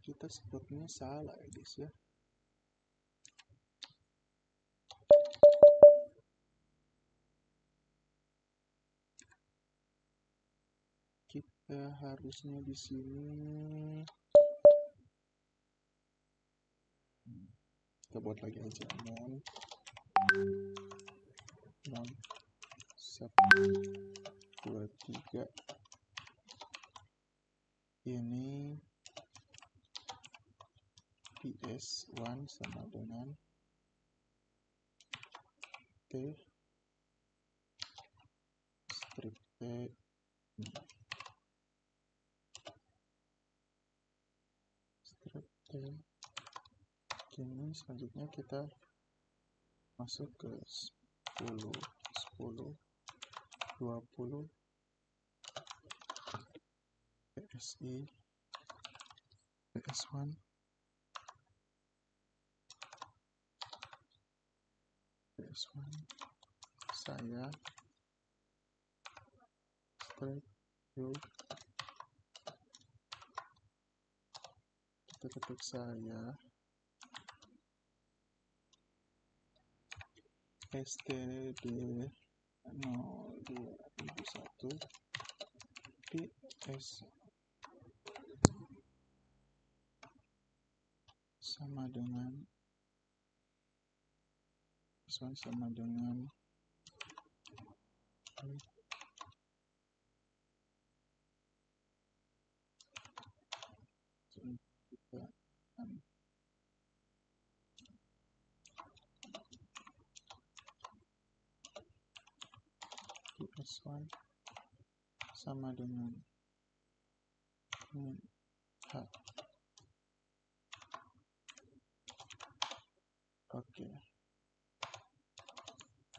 kita sepertinya salah ya guys ya. Kita harusnya di sini kita buat lagi aja non 123 ini PS1 sama dengan T strip T. Strip T. Kini selanjutnya kita masuk ke 10 20 PSI PS1 saya strip U. Kita ketik saya std 0201 ps sama dengan sama dengan PS1 sama dengan H. Oke,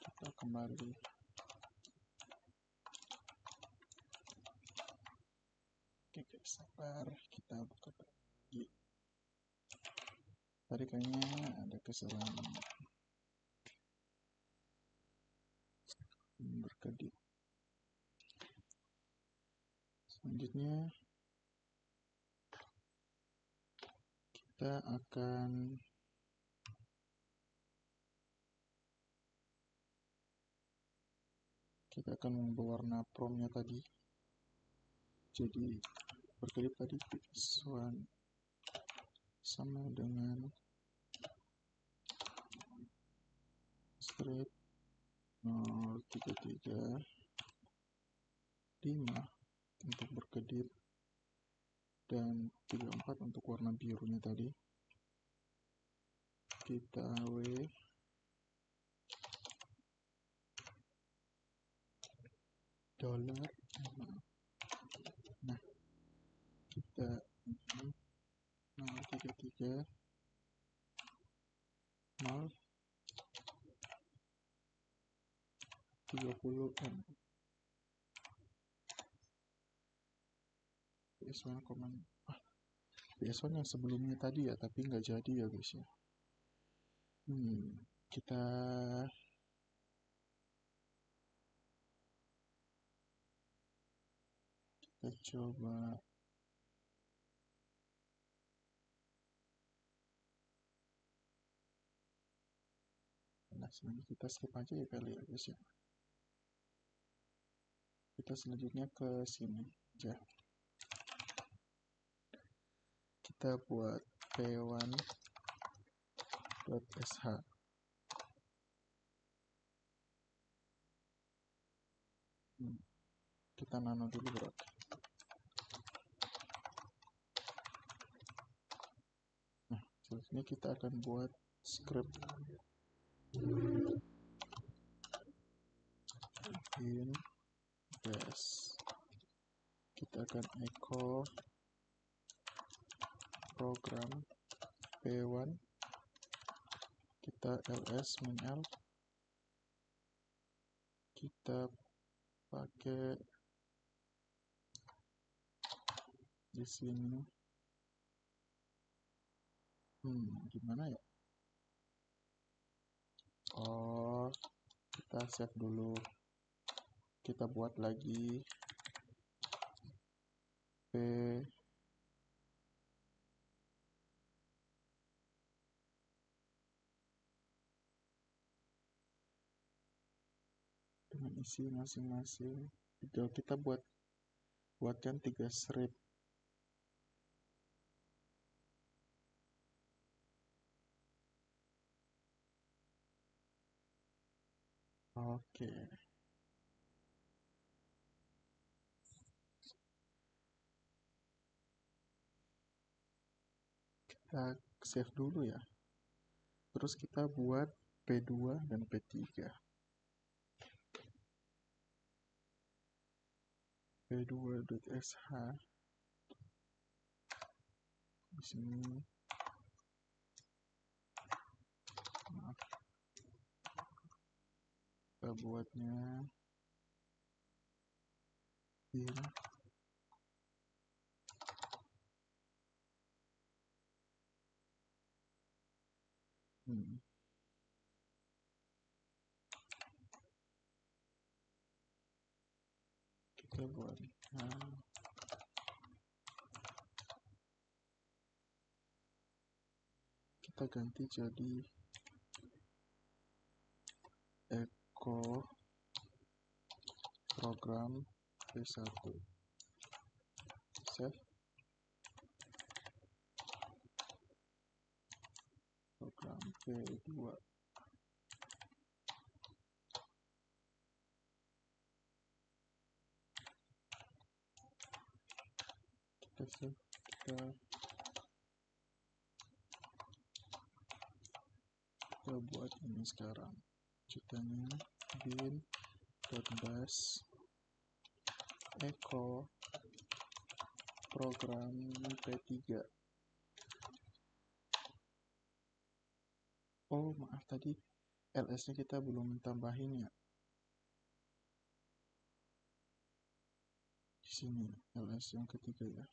kita kembali. Oke guys, sabar, kita buka lagi. Tadi kayaknya ada kesalahan berkedip. Selanjutnya kita akan mengubah warna promnya tadi. Jadi berkedip tadi PS1 sama dengan strip 0335 untuk berkedip dan 34 untuk warna birunya tadi. Kita W $. Nah, kita 033 0 30M PS1 yang sebelumnya tadi ya, tapi nggak jadi ya guys ya. Kita coba selanjutnya kita skip aja ya kali ya guys ya. Kita selanjutnya ke sini aja. Kita buat p1.sh. Kita nano dulu bro. Nah, selanjutnya kita akan buat script in dash. Kita akan echo program p1, kita ls min l, kita pakai di sini. Gimana ya? Oh, kita save dulu. Kita buat lagi p dengan isi masing-masing. Kita buatkan 3 strip. Oke. Kita save dulu ya. Terus kita buat P2 dan P3. P2.sh di sini. Kita buatnya in kita buat kita ganti jadi echo program P1 save program P2 kita save, kita buat ini sekarang ceritanya bin.bash echo program P3. Oh maaf, tadi ls nya kita belum tambahin ya, di sini ls yang ketiga ya.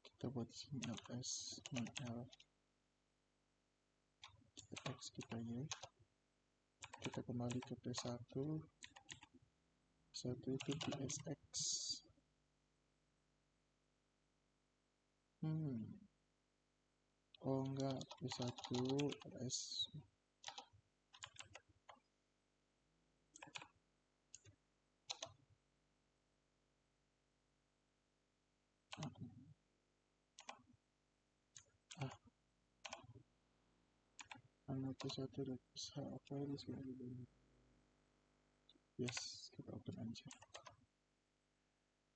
Kita buat di sini ls l, kita x, kita y, kita kembali ke P1 itu psx. Oh enggak, P1 ls. P1 apa ini sebenarnya? Yes, kita open aja.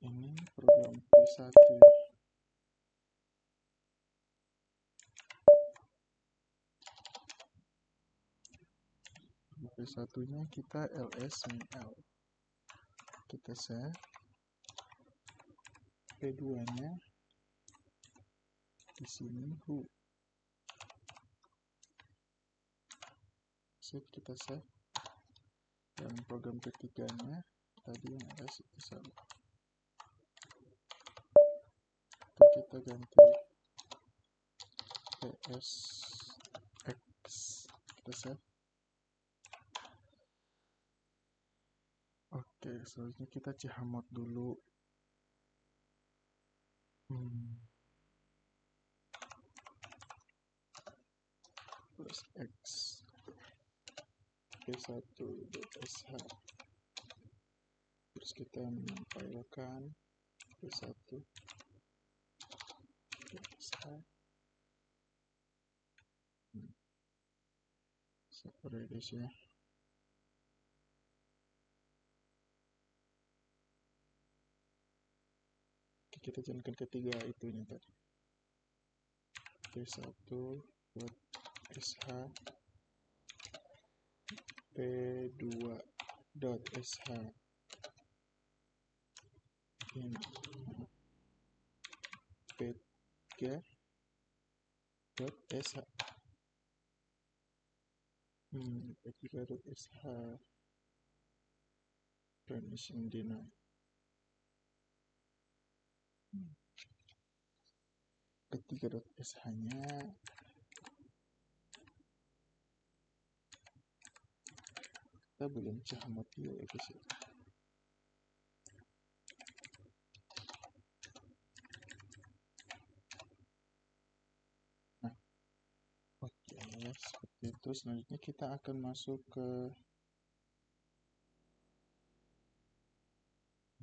Ini program P1. P1 nya kita ls -l, kita save. P2 nya di sini who, save, kita save. Dan program ketiganya tadi yang ls itu sama, kita ganti psx, kita save. Oke, selanjutnya kita chmod dulu. Plus x p1.sh, terus kita menempelkan p1.sh seperti ini. Kita jalankan ketiga itunya tadi, p1.sh p2.sh ini p3.sh p3.sh permission denied. P3.sh nya kita belum chmod ya guys. Nah, oke, seperti itu. Selanjutnya kita akan masuk ke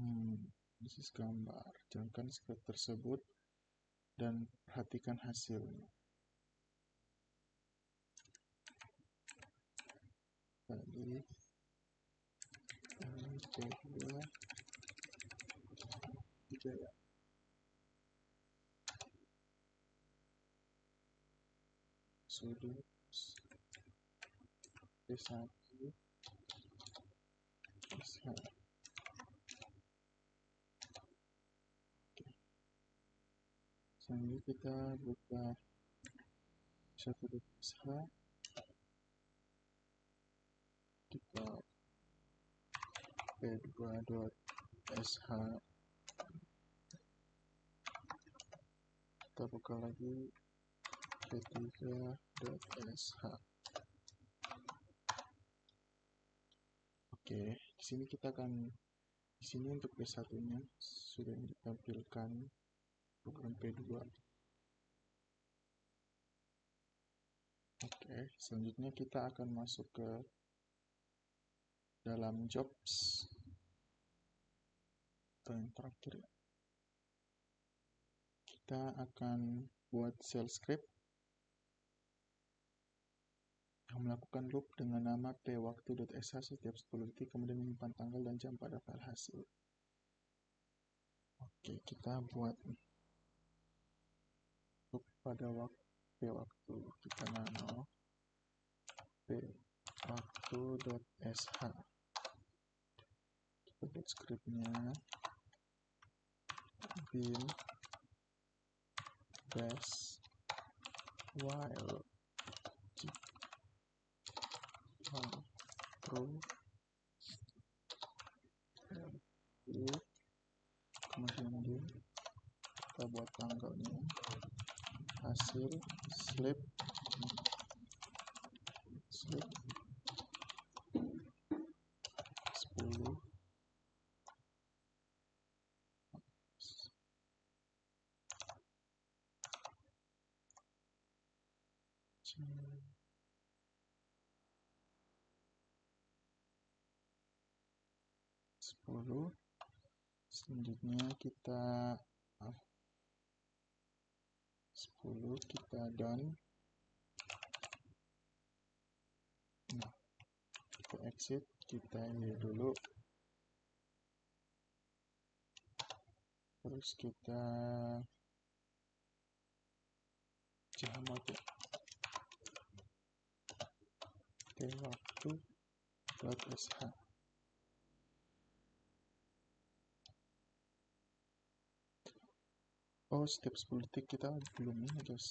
analisis gambar. Jalankan script tersebut dan perhatikan hasilnya. Tadi P2 3 ya. Sudut P1 sh. Selanjutnya kita buka p1.sh, kita p2.sh, kita buka lagi p3.sh. Oke, di sini kita akan, di sini untuk P1 nya sudah ditampilkan program P2. Oke, selanjutnya kita akan masuk ke dalam jobs atau yang terakhir. Kita akan buat shell script yang melakukan loop dengan nama pwaktu.sh setiap 10 detik, kemudian menyimpan tanggal dan jam pada file hasil. Oke, kita buat loop pada pwaktu. Kita nano pwaktu.sh. Kita buat scriptnya bin dash while true, kemudian kita buat tanggalnya, hasil slip 10. Selanjutnya kita 10 kita done. Nah, kita exit, kita ini dulu, terus kita jamat ya, pwaktu.sh. Oh, setiap 10 detik kita belum ini guys,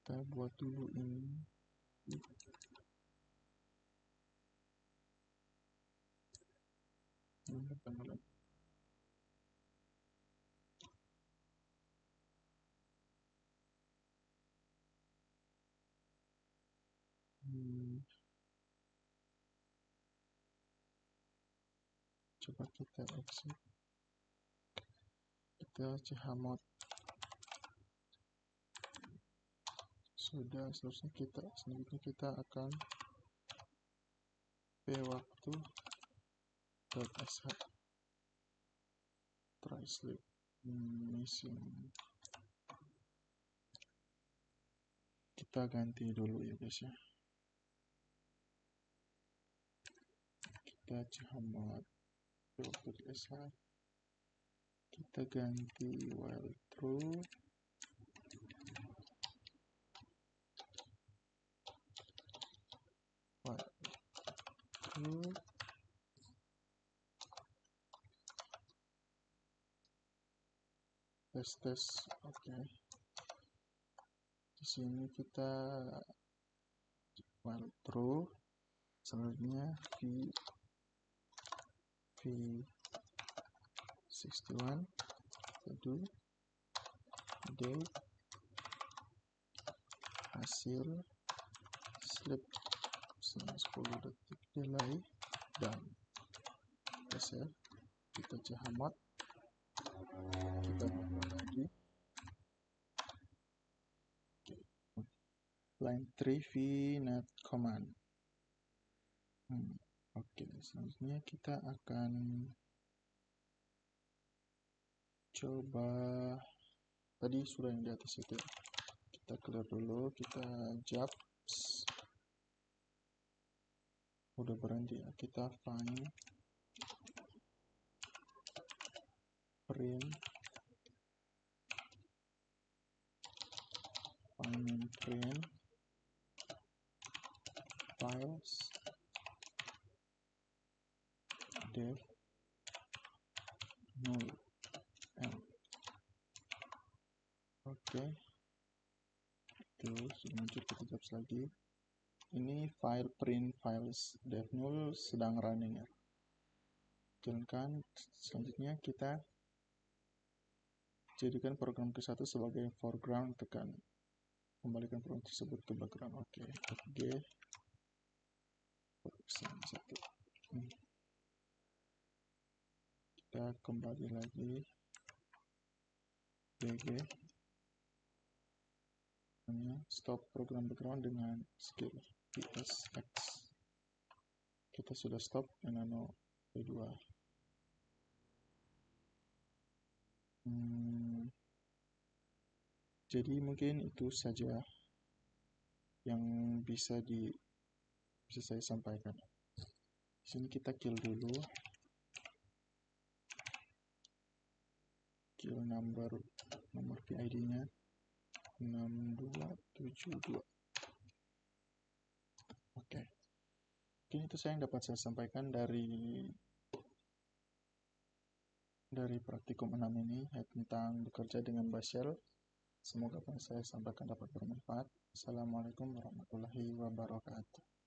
kita buat dulu ini. Coba kita exit, kita chmod sudah. Selanjutnya kita akan pwaktu.sh try sleep missing. Kita ganti dulu ya guys ya, kita chmod pwaktu.sh, kita ganti while true, tes. Oke. Di sini kita while true, selanjutnya v61 do date, hasil slip 10 detik, delay, dan save. Kita chmod, kita buat lagi line 3 vnet command. Oke, selanjutnya kita akan coba tadi sudah yang di atas itu, kita clear dulu, kita jobs udah berhenti ya, kita find print files dev null m. Oke, terus muncul, kita jobs lagi. Ini file print files dev null sedang running ya, jalankan. Selanjutnya kita jadikan program ke-1 sebagai foreground, tekan kembalikan program tersebut ke background. Oke, G satu. Kita kembali lagi BG, stop program background dengan skill PSX. Kita sudah stop Nano V2. Jadi mungkin itu saja yang bisa saya sampaikan. Di sini kita kill dulu. Kill nomor PID-nya 6272. Oke. Mungkin itu yang dapat saya sampaikan dari praktikum 6 ini tentang bekerja dengan bash shell. Semoga apa yang saya sampaikan dapat bermanfaat. Assalamualaikum warahmatullahi wabarakatuh.